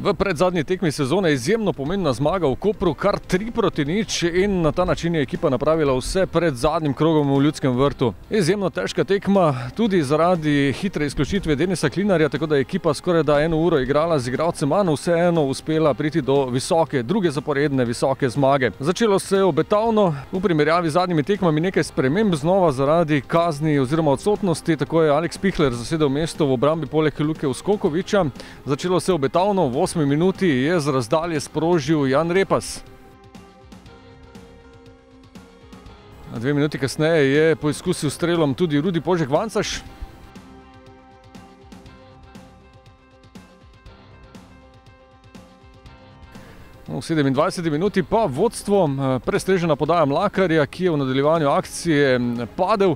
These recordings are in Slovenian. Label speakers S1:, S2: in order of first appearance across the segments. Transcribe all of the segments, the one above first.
S1: V predzadnji tekmi sezone izjemno pomembna zmaga v Kopru, kar 3-0 in na ta način je ekipa napravila vse pred zadnjim krogom v Ljudskem vrtu. Izjemno težka tekma, tudi zaradi hitre izključitve Denisa Klinarja, tako da je ekipa skoraj da 1 uro igrala z igralcem manj, vseeno uspela priti do visoke, druge zaporedne visoke zmage. Začelo se je obetavno, v primerjavi z zadnjimi tekmami nekaj sprememb znova zaradi kazni oziroma odsotnosti, tako je Alex Pihler zasedel mesto v obrambi poleg Luke Uskokoviča. Začelo se je obetavno, v 8. minuti je z razdalje sprožil Jan Repas. 2 minuti kasneje je poizkusil strelom tudi Rudi Požek Vancaš. V 27. minuti pa vodstvo, prestrežena podaja Mlakarja, ki je v nadaljevanju akcije padel.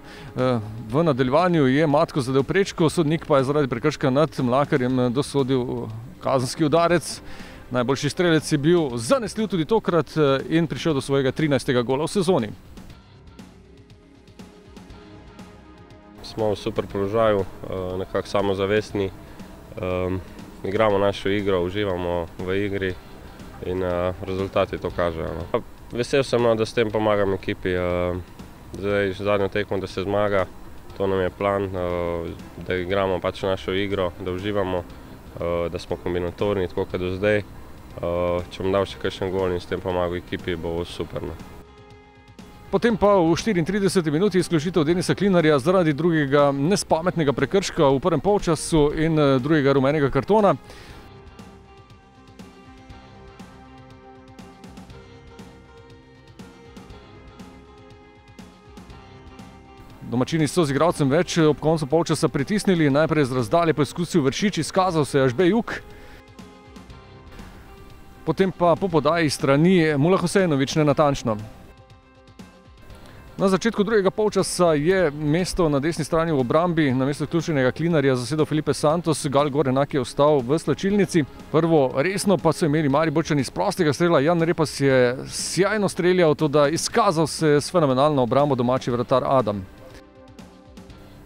S1: V nadaljevanju je Matko zadel prečko, sodnik pa je zaradi prekrška nad Mlakarjem dosodil kazenski udarec. Najboljši strelec je bil zanesljiv tudi tokrat in prišel do svojega 13. gola v sezoni.
S2: Smo v super položaju, nekako samozavestni, igramo našo igro, uživamo v igri in rezultati to kažejo. Vesel sem, da s tem pomagam ekipi. Zdaj zadnjo tekmo, da se zmaga, to nam je plan, da igramo pač našo igro, da uživamo, da smo kombinatorni, tako kot do zdaj. Če bom dal še kakšen gol in s tem pomagal ekipi, bo super.
S1: Potem pa v 34. minuti izključitev Denisa Klinarja zaradi drugega nespametnega prekrška v prvem polčasu in drugega rumenega kartona. Domačini so z igralcem več ob koncu polčasa pritisnili, najprej z razdalje poizkusil Vršič, izkazal se je Ažbej Juk. Potem pa po podaji strani Mula Husejnović nenatančno. Na začetku drugega polčasa je mesto na desni strani v obrambi na mesto izključenega Klinarja zasedel Felipe Santos, Gal Gorenak je ostal v slačilnici. Prvo resno pa so imeli Mariborčani iz prostega strela, Jan Repas je sjajno streljal, toda izkazal se s fenomenalno obrambo domači vratar Adam.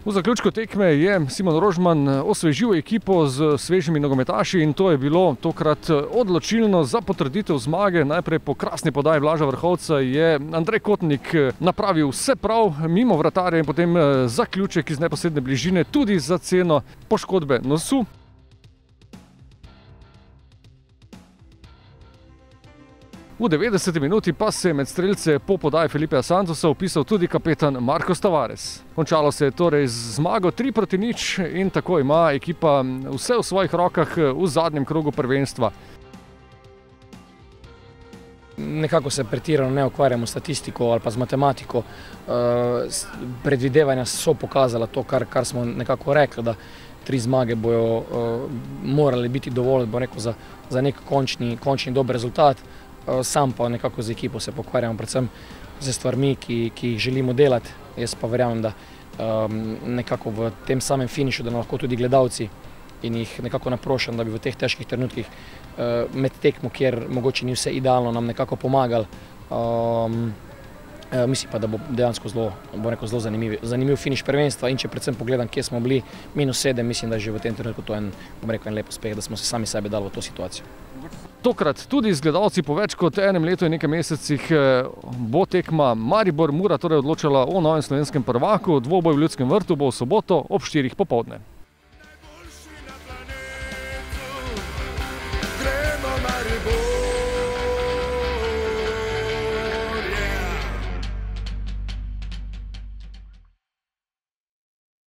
S1: V zaključku tekme je Simon Rožman osvežil ekipo z svežimi nogometaši in to je bilo tokrat odločilno za potrditev zmage. Najprej po krasni podaji Blaža Vrhovca je Andrej Kotnik napravil vse prav mimo vratarja in potem zaključek iz neposredne bližine tudi za ceno poškodbe nosu. V 90. minuti pa se je med strelce po podaji Felipeja Santosa vpisal tudi kapetan Marcos Tavares. Končalo se je torej z zmago 3-0 in tako ima ekipa vse v svojih rokah v zadnjem krogu prvenstva.
S3: Nekako se pretirano ne ukvarjamo s statistiko ali pa z matematiko. Predvidevanja so pokazala to, kar smo nekako rekli, da 3 zmage bojo morali biti dovolj, bo rekel, za nek končni dober rezultat. Sam pa nekako z ekipo se pokvarjamo predvsem z stvarmi, ki jih želimo delati. Jaz pa verjamem, da nekako v tem samem finišu, da lahko tudi gledalci in jih nekako naprošam, da bi v teh težkih trenutkih med tekmo, kjer mogoče ni vse idealno, nam nekako pomagali. Mislim pa, da bo dejansko zelo zanimiv finiš prvenstva in če predvsem pogledam, kje smo bili, -7, mislim, da je že v tem trenutku to en lep uspeh, da smo se sami sebe dali v to situacijo.
S1: Tokrat tudi z gledalci po več kot enem letu in nekaj mesecih bo tekma Maribor-Mura torej odločala o novem slovenskem prvaku. Dvoboj v Ljudskem vrtu bo v soboto ob 4 popoldne.